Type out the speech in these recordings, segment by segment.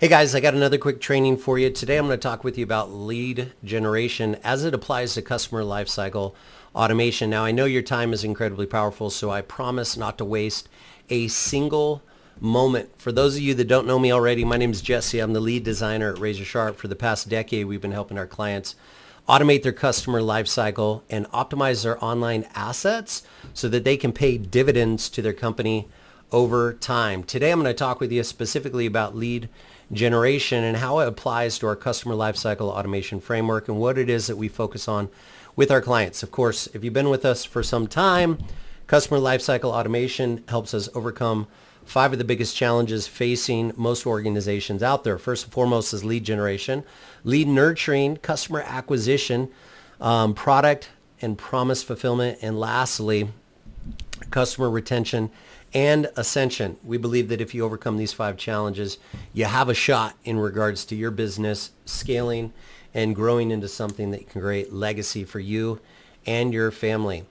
Hey guys, I got another quick training for you. Today I'm going to talk with you about lead generation as it applies to customer lifecycle automation. Now I know your time is incredibly powerful, so I promise not to waste a single moment. For those of you that don't know me already, my name is Jesse. I'm the lead designer at RazoRSharp. For the past decade, we've been helping our clients automate their customer lifecycle and optimize their online assets so that they can pay dividends to their company over time. Today I'm going to talk with you specifically about lead generation and how it applies to our customer lifecycle automation framework and what it is that we focus on with our clients. Of course, if you've been with us for some time, customer lifecycle automation helps us overcome 5 of the biggest challenges facing most organizations out there. First and foremost is lead generation, lead nurturing, customer acquisition, product and promise fulfillment, and lastly, customer retention and ascension. We believe that if you overcome these 5 challenges, you have a shot in regards to your business scaling and growing into something that can create legacy for you and your family.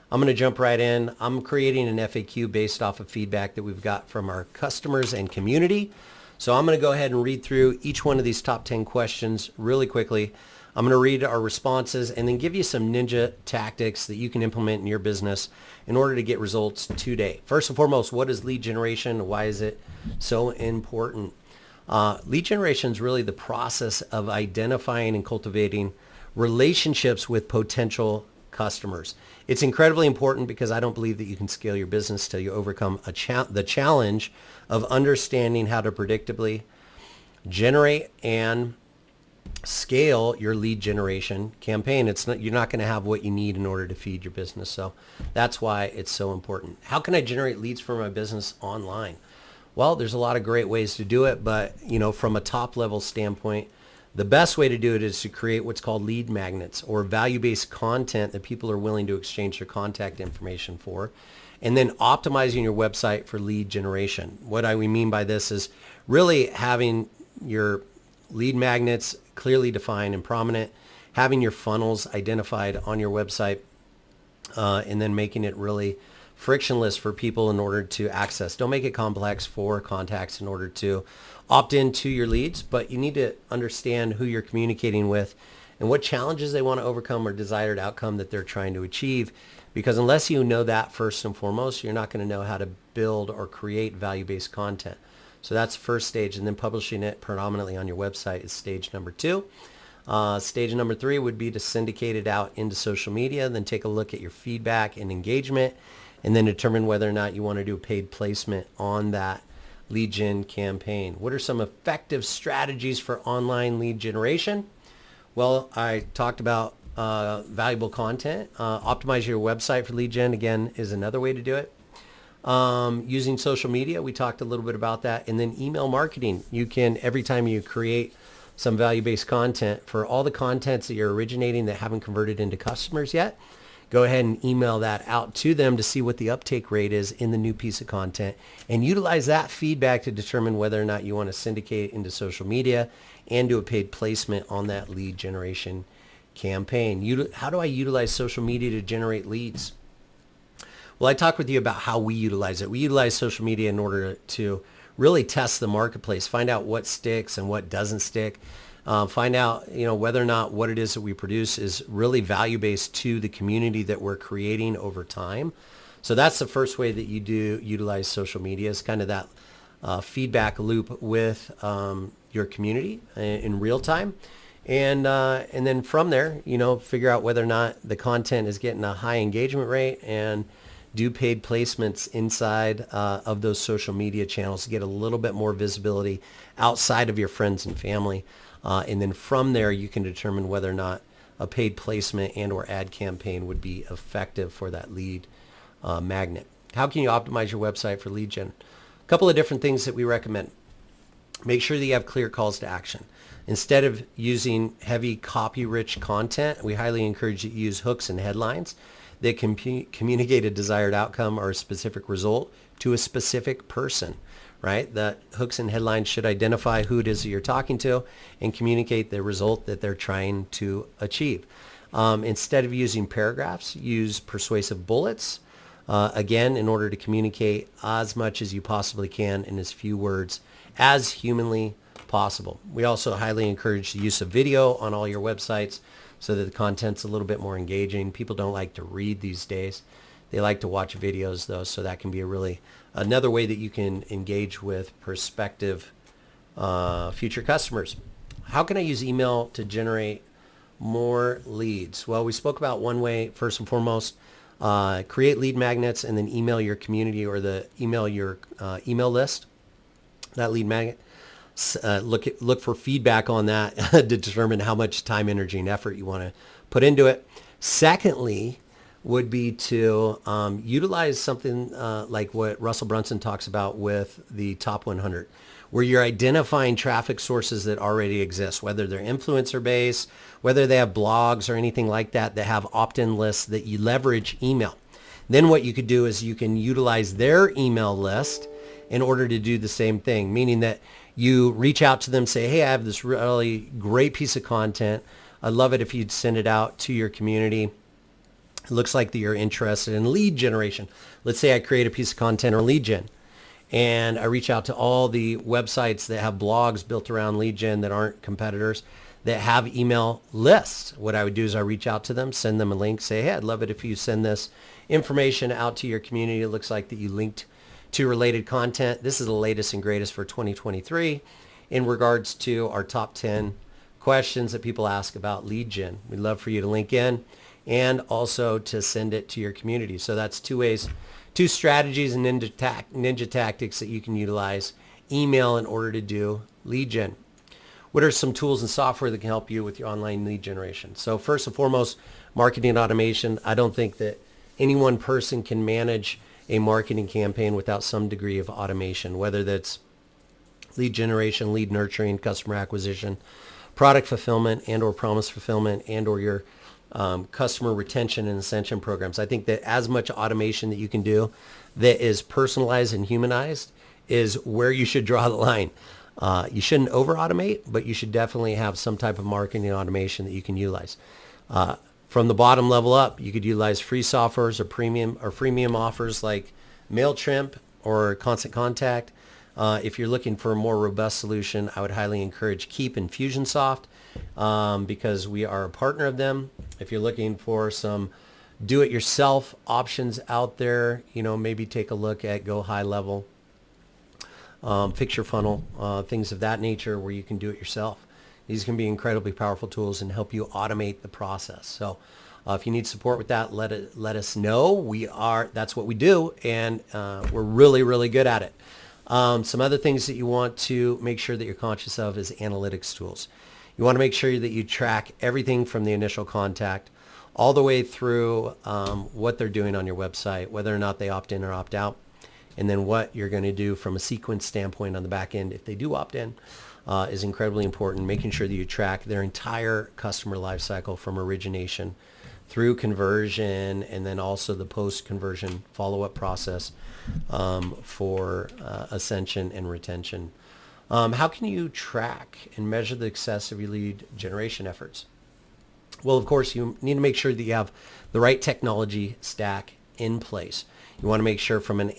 I'm going to jump right in. I'm creating an FAQ based off of feedback that we've got from our customers and community. So I'm going to go ahead and read through each one of these top 10 questions really quickly. I'm going to read our responses and then give you some ninja tactics that you can implement in your business in order to get results today. First and foremost, what is lead generation? Why is it so important? Lead generation is really the process of identifying and cultivating relationships with potential customers. It's incredibly important because I don't believe that you can scale your business till you overcome the challenge of understanding how to predictably generate and scale your lead generation campaign. You're not going to have what you need in order to feed your business. So that's why it's so important. How can I generate leads for my business online? Well, there's a lot of great ways to do it, but from a top level standpoint, the best way to do it is to create what's called lead magnets or value-based content that people are willing to exchange their contact information for, and then optimizing your website for lead generation. What I mean by this is really having your lead magnets clearly defined and prominent, having your funnels identified on your website, and then making it really frictionless for people in order to access. Don't make it complex for contacts in order to opt into your leads, but you need to understand who you're communicating with and what challenges they want to overcome or desired outcome that they're trying to achieve. Because unless you know that first and foremost, you're not going to know how to build or create value-based content. So that's the first stage, and then publishing it predominantly on your website is stage number 2. Stage number 3 would be to syndicate it out into social media, then take a look at your feedback and engagement, and then determine whether or not you want to do a paid placement on that lead gen campaign. What are some effective strategies for online lead generation? Well, I talked about valuable content. Optimize your website for lead gen, again, is another way to do it. Using social media, we talked a little bit about that. And then email marketing. You can, every time you create some value-based content, for all the contents that you're originating that haven't converted into customers yet, go ahead and email that out to them to see what the uptake rate is in the new piece of content, and utilize that feedback to determine whether or not you want to syndicate into social media and do a paid placement on that lead generation campaign. How do I utilize social media to generate leads? Well, I talked with you about how we utilize it. We utilize social media in order to really test the marketplace, find out what sticks and what doesn't stick, find out whether or not what it is that we produce is really value-based to the community that we're creating over time. So that's the first way that you do utilize social media, is kind of that feedback loop with your community in real time. And then from there, figure out whether or not the content is getting a high engagement rate, and do paid placements inside of those social media channels to get a little bit more visibility outside of your friends and family. And then from there, you can determine whether or not a paid placement and or ad campaign would be effective for that lead magnet. How can you optimize your website for lead gen? A couple of different things that we recommend. Make sure that you have clear calls to action. Instead of using heavy copy-rich content, we highly encourage you to use hooks and headlines that can communicate a desired outcome or a specific result to a specific person, right? The hooks and headlines should identify who it is that you're talking to and communicate the result that they're trying to achieve. Instead of using paragraphs, use persuasive bullets. Again, in order to communicate as much as you possibly can in as few words as humanly possible. We also highly encourage the use of video on all your websites so that the content's a little bit more engaging. People don't like to read these days. They like to watch videos though, so that can be another way that you can engage with prospective future customers. How can I use email to generate more leads? Well, we spoke about one way, first and foremost, create lead magnets and then email your community or email your email list, that lead magnet. Look for feedback on that to determine how much time, energy, and effort you want to put into it. Secondly, would be to utilize something like what Russell Brunson talks about with the top 100, where you're identifying traffic sources that already exist, whether they're influencer based, whether they have blogs or anything like that that have opt-in lists that you leverage email. Then what you could do is you can utilize their email list in order to do the same thing, meaning that you reach out to them, say, hey, I have this really great piece of content. I'd love it if you'd send it out to your community. It looks like that you're interested in lead generation. Let's say I create a piece of content or lead gen, and I reach out to all the websites that have blogs built around lead gen that aren't competitors that have email lists. What I would do is I reach out to them, send them a link, say, hey, I'd love it if you send this information out to your community. It looks like that you linked to related content. This is the latest and greatest for 2023 in regards to our top 10 questions that people ask about lead gen. We'd love for you to link in and also to send it to your community. So that's two strategies and ninja tactics that you can utilize email in order to do lead gen. What are some tools and software that can help you with your online lead generation? So first and foremost, marketing automation. I don't think that any one person can manage a marketing campaign without some degree of automation, whether that's lead generation, lead nurturing, customer acquisition, product fulfillment and or promise fulfillment and or your customer retention and ascension programs. I think that as much automation that you can do that is personalized and humanized is where you should draw the line. You shouldn't over automate, but you should definitely have some type of marketing automation that you can utilize. From the bottom level up, you could utilize free softwares or freemium offers like MailChimp or Constant Contact. If you're looking for a more robust solution, I would highly encourage Keep and Fusionsoft because we are a partner of them. If you're looking for some do-it-yourself options out there, maybe take a look at Go High Level, Fix Your Funnel, things of that nature where you can do it yourself. These can be incredibly powerful tools and help you automate the process. So if you need support with that, let us know. That's what we do, and we're really, really good at it. Some other things that you want to make sure that you're conscious of is analytics tools. You want to make sure that you track everything from the initial contact all the way through what they're doing on your website, whether or not they opt in or opt out, and then what you're going to do from a sequence standpoint on the back end if they do opt in. Is incredibly important, making sure that you track their entire customer lifecycle from origination through conversion and then also the post-conversion follow-up process for ascension and retention. How can you track and measure the success of your lead generation efforts? Well, of course, you need to make sure that you have the right technology stack in place. You want to make sure from an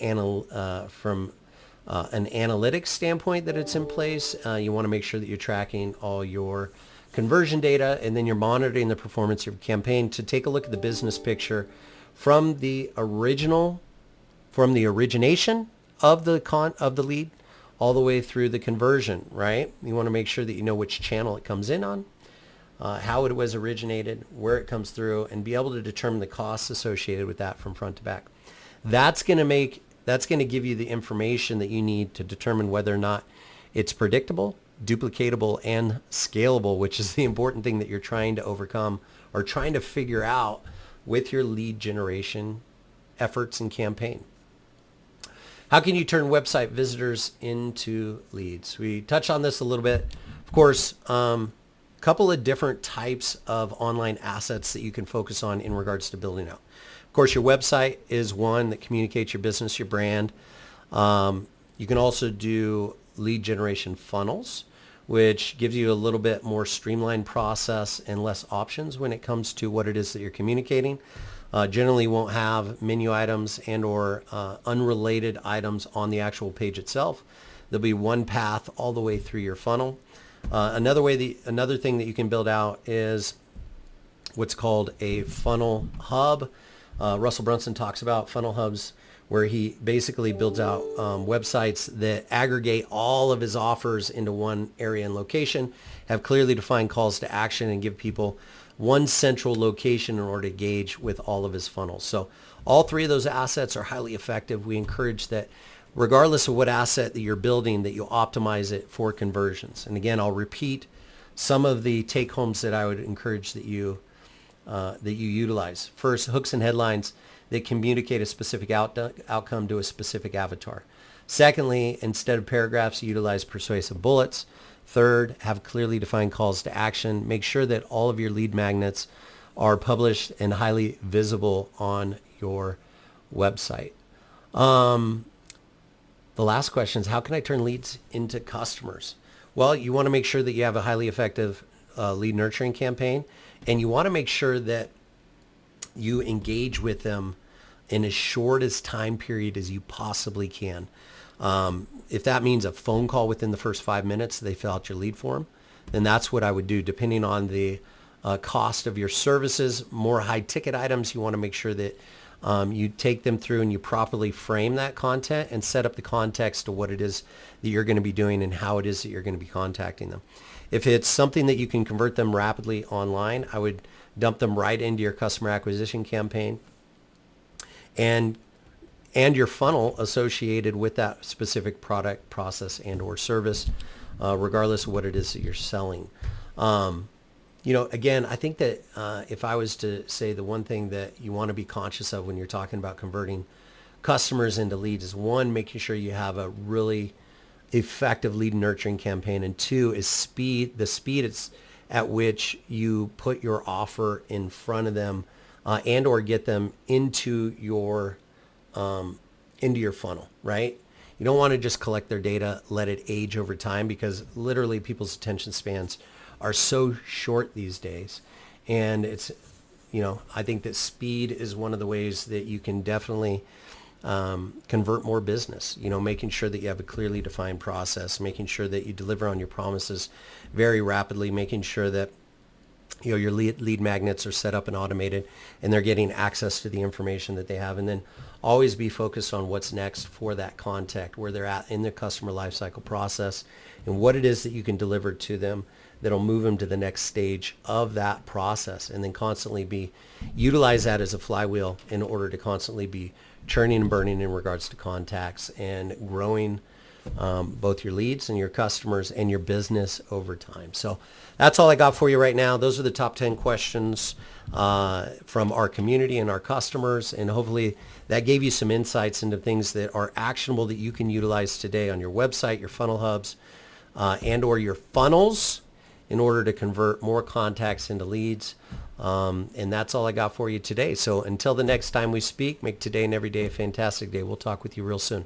analytics standpoint that it's in place. You want to make sure that you're tracking all your conversion data, and then you're monitoring the performance of your campaign to take a look at the business picture from the origination of the lead all the way through the conversion, right? You want to make sure that you know which channel it comes in on, how it was originated, where it comes through, and be able to determine the costs associated with that from front to back. That's going to give you the information that you need to determine whether or not it's predictable, duplicatable, and scalable, which is the important thing that you're trying to overcome or trying to figure out with your lead generation efforts and campaign. How can you turn website visitors into leads? We touched on this a little bit. Of course, couple of different types of online assets that you can focus on in regards to building out. Of course, your website is one that communicates your business, your brand. You can also do lead generation funnels, which gives you a little bit more streamlined process and less options when it comes to what it is that you're communicating. Generally won't have menu items and or unrelated items on the actual page itself. There'll be one path all the way through your funnel. Another thing that you can build out is what's called a funnel hub. Russell Brunson talks about funnel hubs, where he basically builds out websites that aggregate all of his offers into one area and location, have clearly defined calls to action, and give people one central location in order to engage with all of his funnels. So all three of those assets are highly effective. We encourage that regardless of what asset that you're building, that you optimize it for conversions. And again, I'll repeat some of the take-homes that I would encourage that you utilize. First, hooks and headlines that communicate a specific outcome to a specific avatar. Secondly, instead of paragraphs, utilize persuasive bullets. Third, have clearly defined calls to action. Make sure that all of your lead magnets are published and highly visible on your website. The last question is, how can I turn leads into customers? Well, you want to make sure that you have a highly effective lead nurturing campaign, and you want to make sure that you engage with them in as short as time period as you possibly can. If that means a phone call within the first 5 minutes, they fill out your lead form, then that's what I would do. Depending on the cost of your services, more high ticket items, you want to make sure that you take them through and you properly frame that content and set up the context to what it is that you're going to be doing and how it is that you're going to be contacting them. If it's something that you can convert them rapidly online, I would dump them right into your customer acquisition campaign and your funnel associated with that specific product, process, and or service, regardless of what it is that you're selling. Again, I think that if I was to say the one thing that you want to be conscious of when you're talking about converting customers into leads is, one, making sure you have a really effective lead nurturing campaign, and two is the speed at which you put your offer in front of them and or get them into your funnel, right? You don't want to just collect their data, let it age over time, because literally people's attention spans are so short these days. And it's, I think that speed is one of the ways that you can definitely convert more business, making sure that you have a clearly defined process, making sure that you deliver on your promises very rapidly, making sure that your lead magnets are set up and automated and they're getting access to the information that they have. And then always be focused on what's next for that contact, where they're at in the customer lifecycle process, and what it is that you can deliver to them that'll move them to the next stage of that process, and then constantly utilize that as a flywheel in order to constantly be churning and burning in regards to contacts and growing both your leads and your customers and your business over time. So that's all I got for you right now. Those are the top 10 questions from our community and our customers, and hopefully that gave you some insights into things that are actionable that you can utilize today on your website, your funnel hubs, and or your funnels in order to convert more contacts into leads. And that's all I got for you today. So until the next time we speak, make today and every day a fantastic day. We'll talk with you real soon.